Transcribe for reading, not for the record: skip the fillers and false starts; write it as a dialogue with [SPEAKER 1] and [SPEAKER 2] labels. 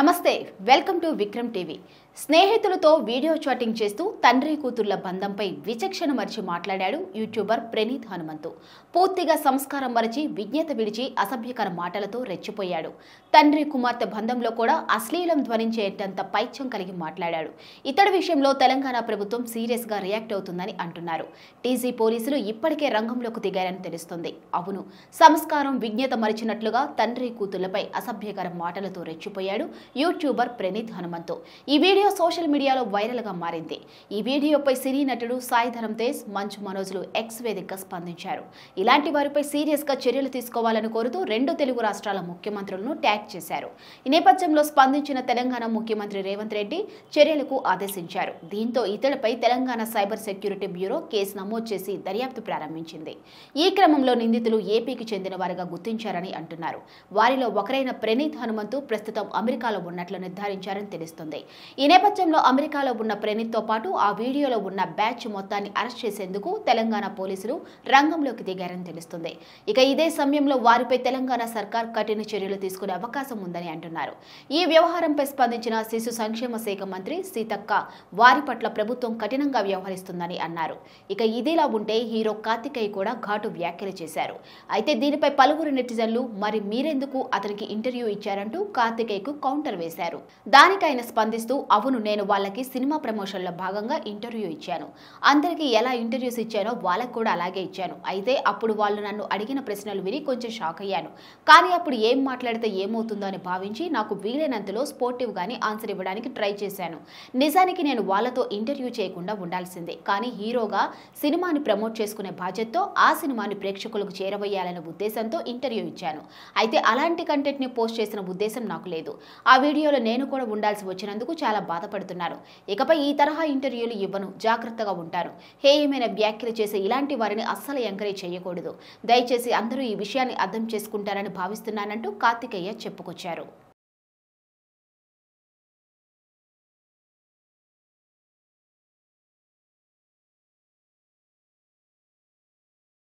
[SPEAKER 1] నమస్తే welcome to Vikram TV స్నేహితులతో video chatting చేస్తూ తండ్రి కూతుర్ల బంధంపై విచక్షణ మరిచి మాట్లాడాడు యూట్యూబర్ ప్రణీత్ హనుమంతు పూర్తిగా సంస్కారం మరిచి విజ్ఞత విడిచి అసభ్యకర మాటలతో రెచ్చిపోయాడు తండ్రి కుమార్తె బంధంలో కూడా అశ్లీలం ధ్వనించేటంత పైత్యం కలిగి మాట్లాడాడు ఇతడి విషయంలో తెలంగాణ ప్రభుత్వం సీరియస్ గా రియాక్ట్ అవుతుందని అంటున్నారు టీజీ పోలీసులు ఇప్పటికే రంగంలోకి దిగారని తెలుస్తుంది అవును సంస్కారం విజ్ఞత మరిచినట్లుగా తండ్రి కూతుర్లపై అసభ్యకర మాటలతో రెచ్చిపోయాడు యూట్యూబర్ ప్రణీత్ హనుమంతు ఈ వీడియో సోషల్ మీడియాలో వైరల్ గా మారింది ఈ వీడియోపై సినీ నటుడు సాయి ధరమ్ తేజ్ మంచు మనోజ్లు ఎక్స్ వేదికగా స్పందించారు ఇలాంటి వారిపై సీరియస్ గా చర్యలు తీసుకోవాలని కోరుతూ రెండు తెలుగు రాష్ట్రాల ముఖ్యమంత్రులను ట్యాగ్ చేశారు ఈ నేపథ్యంలో స్పందించిన తెలంగాణ ముఖ్యమంత్రి రేవంత్ రెడ్డి చర్యలకు ఆదేశించారు దీంతో ఇతడిపై Telangana cyber security bureau case నమోదు చేసి దర్యాప్తు ప్రారంభించింది ఈ క్రమంలో నిందితులు ఏపీకి చెందిన వారిగా గుర్తించారని అంటున్నారు వారిలో ఒకరైన ప్రణీత్ హనుమంతు ప్రస్తుతం అమెరికాలో ఉన్నట్లు నిర్ధారించారని తెలుస్తుంది ఈ నేపథ్యంలో అమెరికాలో ఉన్న ప్రణీత్ తో పాటు ఆ వీడియోలో ఉన్న బ్యాచ్ మొత్తాన్ని అరెస్ట్ చేసేందుకు తెలంగాణ పోలీసులు రంగంలోకి దిగారని తెలుస్తుంది ఇక ఇదే సమయంలో వారిపై తెలంగాణ సర్కార్ కఠిన చర్యలు తీసుకునే అవకాశం ఉందని అంటున్నారు ఈ వ్యవహారంపై స్పందించిన శిశు సంక్షేమ శాఖ మంత్రి సీతక్క వారి పట్ల ప్రభుత్వం కఠినంగా వ్యవహరిస్తుందని అన్నారు ఇక ఇదిలా ఉంటే హీరో కార్తికేయ కూడా ఘాటు వ్యాఖ్యలు చేశారు అయితే దీనిపై పలువురు నెటిజన్లు మరి మీరెందుకు అతనికి ఇంటర్వ్యూ ఇచ్చారంటూ కార్తికేయకు కౌంటర్ వేశారు దానికి ఆయన స్పందిస్తూ అవును నేను వాళ్ళకి సినిమా ప్రమోషన్లో భాగంగా ఇంటర్వ్యూ ఇచ్చాను అందరికీ ఎలా ఇంటర్వ్యూస్ ఇచ్చానో వాళ్ళకు కూడా అలాగే ఇచ్చాను అయితే అప్పుడు వాళ్ళు నన్ను అడిగిన ప్రశ్నలు విని కొంచెం షాక్ అయ్యాను కానీ అప్పుడు ఏం మాట్లాడితే ఏమవుతుందో అని భావించి నాకు వీలైనంతలో స్పోర్టివ్ గానీ ఆన్సర్ ఇవ్వడానికి ట్రై చేశాను నిజానికి నేను వాళ్ళతో ఇంటర్వ్యూ చేయకుండా ఉండాల్సిందే కానీ హీరోగా సినిమాని ప్రమోట్ చేసుకునే బాధ్యతతో ఆ సినిమాని ప్రేక్షకులకు చేరవేయాలనే ఉద్దేశంతో ఇంటర్వ్యూ ఇచ్చాను అయితే అలాంటి కంటెంట్ ని పోస్ట్ చేసిన ఉద్దేశం నాకు లేదు ఆ వీడియోలో నేను కూడా ఉండాల్సి వచ్చినందుకు చాలా బాధపడుతున్నారు ఇకపై ఈ తరహా ఇంటర్వ్యూలు ఇవ్వను జాగ్రత్తగా ఉంటాను హేయమైన వ్యాఖ్యలు చేసే ఇలాంటి వారిని అస్సలు ఎంకరేజ్ చేయకూడదు దయచేసి అందరూ ఈ విషయాన్ని అర్థం చేసుకుంటారని భావిస్తున్నానంటూ కార్తికేయ చెప్పుకొచ్చారు